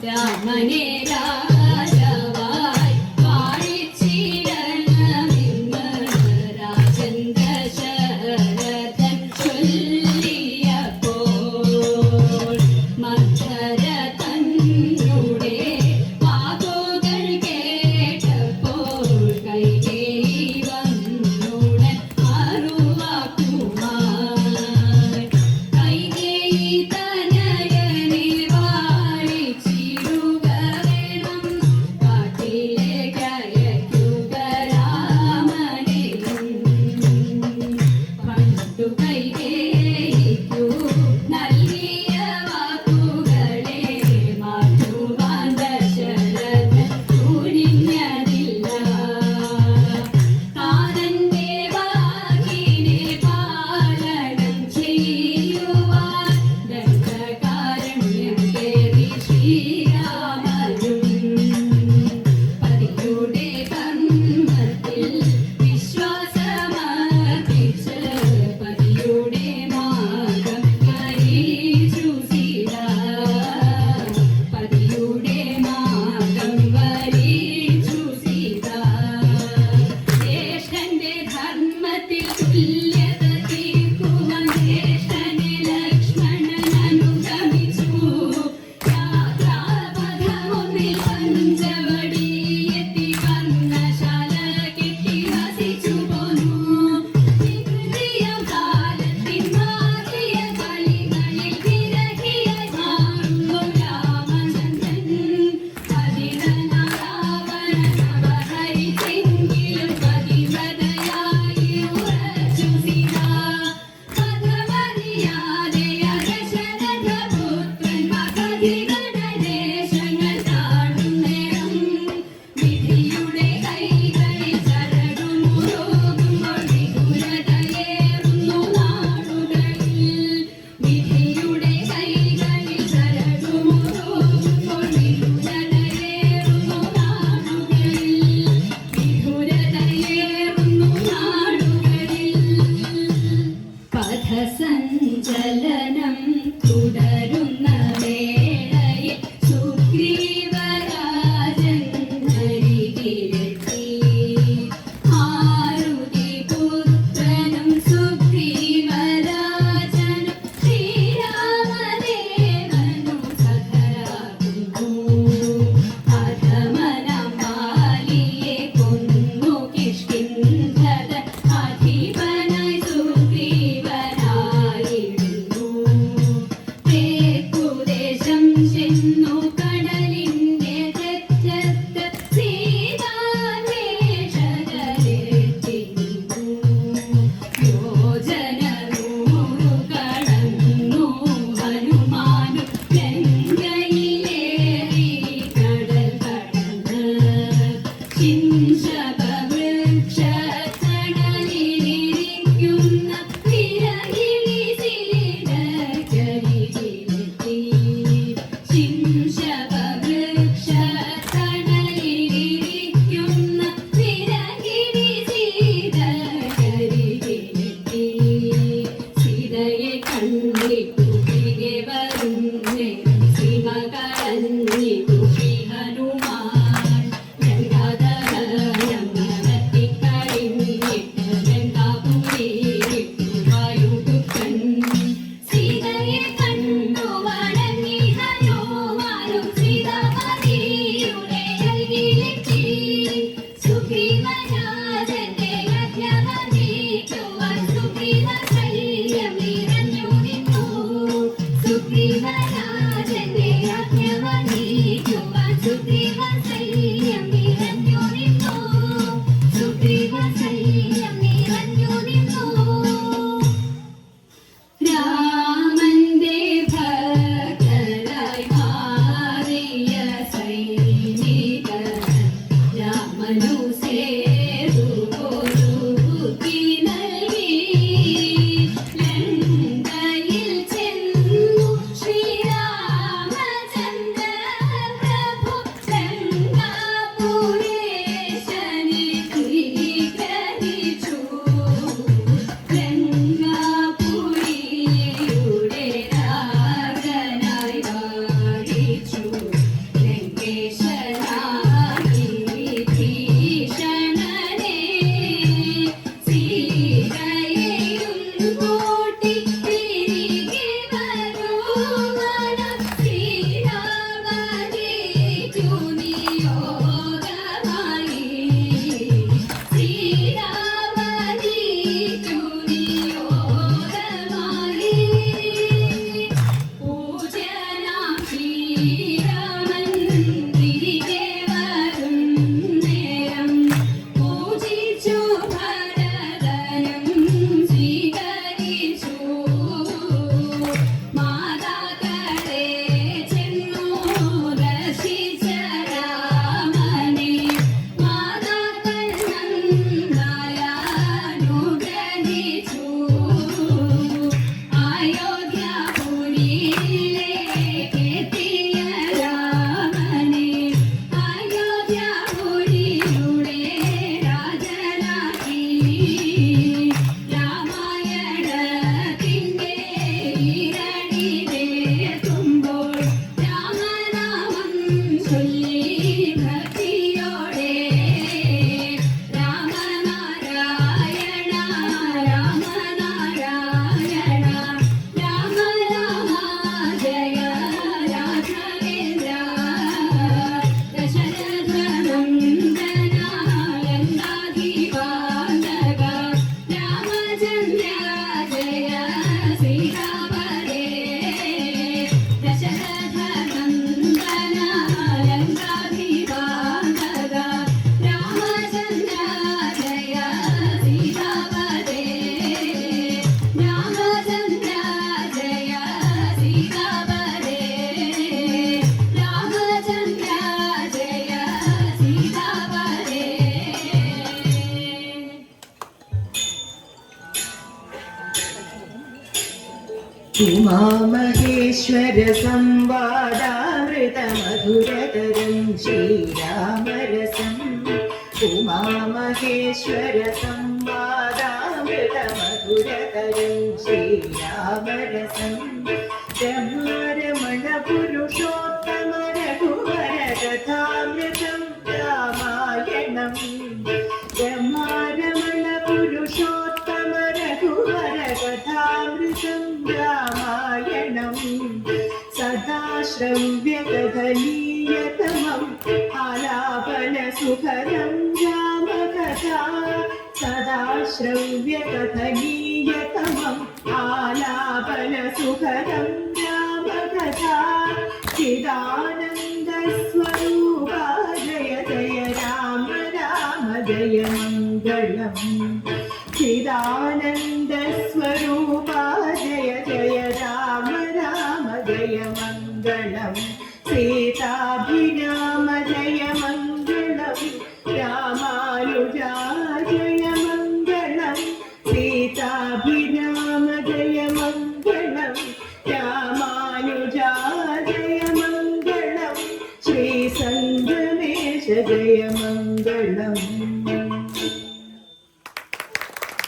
രാമനെ രാജാവായി വാഴിച്ചിടണമെന്ന് രാജൻ ദശരഥൻ ചൊല്ലിയപ്പോൾ മന്ധര തന്നുടെ വാക്കുകൾ കേട്ടപ്പോൾ കൈകേയി വന്നുടൻ മറുവാക്കുമായി കൈകേയി തനയനെ വാഴിച്ചിടുക വേണം കാട്ടിലേക്ക് അയക്കുക രാമനെയും പണ്ടു കൈകേയിക്കു നൽകിയ വാക്കുകളെ മാറ്റുവാൻ ദശരഥൻ തുനിഞ്ഞതില്ല താതന്റെ വാക്കിനെ പാലനം ചെയ്യുവാൻ ദണ്ഡകാരണ്യം കേറി ശ്രീരാമനും പതിയുടെ കർമ്മത്തിൽ വിശ്വാസമർപ്പിച്ച് പതിയുടെ മാർഗം വരിച്ചു സീത പതിയുടെ മാർഗം വരിച്ചു സീത ജ്യേഷ്ഠന്റെ ധർമ്മത്തിൽ തുല്യത തീർക്കുവാൻ ജ്യേഷ്ഠനെ ലക്ഷ്മണൻ അനുഗമിച്ചു യാത്രാപഥമൊന്നിൽ പഞ്ചവടിയെത്തി വർണ്ണശാല കെട്ടി വസിച്ചു പോന്നു വികൃതിയം കാലത്തിൻ മാറിയ കളികളിൽ വിരഹിയായി മാറുന്നു രാമചന്ദ്രൻ അതിരനാരാവണനവഹരിച്ചെങ്കിലും പതിവ്രതയായി ഉറച്ചു സീത കഥമറിയാതെ ദശരഥപുത്രൻ മഗധിഗണദേശങ്ങൾ താഴും നേരം വിധിയുടെ കൈകളിൽ ചരടുമുറുകുമ്പോൾ വിദുരതയേറുന്നു നാടുകളിൽ വിധിയുടെ കൈകളിൽ ചരടുമുറുകുമ്പോൾ വിദുരതയേറുന്നു നാടുകളിൽ വിദുരതയേറുന്നു നാടുകളിൽ പഥസഞ്ചലനം തുടരുന്ന വേളയിൽ സുഗ്രീവരാജൻ അരികിലെത്തി ആരുതി പുത്രനും സുഗ്രീവരാജനും ശ്രീരാമദേവനും സഖരാകുന്നു അധമനം ബാലിയെ കൊന്നു കിഷ്കിന്ധരൻ അധിപനായി സുഗ്രീവനായിരുന്നു തേക്കുദേശം ചെന്നു കടലിന്റെ തെറ്റത്ത് സീതാന്വേഷകരെത്തിനിന്നു യോജനനൂറു കടന്നു ഹനുമാനും ലങ്കയിലേറി കടൽ കടന്ന് ചിൻശപവൃക്ഷത്തണലിലിരിക്കുന്ന വിരഹിണി സീതക്കരികിലെത്തി ചിൻശപവൃക്ഷത്തണലിലിരിക്കുന്ന വിരഹിണി സീതക്കരികിലെത്തി സീതയെ കണ്ടിട്ടു തിരികെ വരുന്നേ സീമ കരഞ്ഞിട്ടു ശ്രീ ഹനുമാൻ ലങ്കാദഹനം നടത്തിക്കഴിഞ്ഞിട്ട് ലങ്കാപുരിയിട്ടു വായുപുത്രൻ സീതയെ കണ്ടു വണങ്ങി ഹനുമാനും സീതാപതിയുടെ അരികിലെത്തി സുഗ്രീവരാജന്റെ യജ്ഞമർദ്ദിക്കുവാൻ സുഗ്രീവശല്യം നിറഞ്ഞു നിന്നു സുഗ്രീവരാജന്റെ യജ്ഞമർദ്ദിക്കുവാൻ സുഗ്രീവശല്യം നിറഞ്ഞു നിന്നു സുഗ്രീവശല്യം നിറഞ്ഞു നിന്നു രാമന്റെ ഭക്തരായി മാറിയ സൈനികർ രാമനു സേതുവൊരു ബുദ്ധി നൽകി ലങ്കയിൽ ചെന്നു ശ്രീരാമ എത്തുമ്പോൾ രാമനാമം ചൊല്ലി ഭക്തിയോടെ രാമനാരായണ രാമനാരായണ രാമ രാമ ജയ രാഘവേന്ദ്ര ദശരഥ നന്ദന ലങ്കാധിപാലക രാമചന്ദ്ര ജയ ശ്രീരാമരേ ദശരഥ നന്ദന ലങ്കാധിപാലക രാമചന്ദ്ര ജയ ശ്രീരാമരേ രാമചന്ദ്ര ജയ ശ്രീരാമരേ രാമചന്ദ്ര ജയ ശ്രീരാമരേ. ഉമാമഹേശ്വര സംവാദാമൃതമധുരതരം ശ്രീരാമരസം ഉമാമഹേശ്വര സംവാദാമൃതമധുരതരം ശ്രീരാമരസം രമാരമണ പുരുഷോത്തമ രഘുവര കഥാമൃതം രാമായണം രമാരമണ പുരുഷോത്തമ രഘുവര കഥാമൃതം രാമായണം സദാ ശ്രവ്യകഥനീയതമം ആലാപനസുഖദം രാമകഥാ സദാ ശ്രവ്യകഥനീയതമം ആലാപനസുഖദം രാമകഥാ ചിദാനന്ദസ്വരൂപ ജയ ജയ രാമ രാമ ജയ മംഗളം ചിദാനന്ദസ്വരൂപ ജയ ജയ രാമ രാമ ജയ മംഗളം സീതാഭിരാമ ജയ മംഗളം രാമാനുജാ ജയ മംഗളം സീതാഭിരാമ ജയ മംഗളം രാമാനുജാ ജയ മംഗളം ശ്രീ സംഗമേശ ജയ മംഗളം.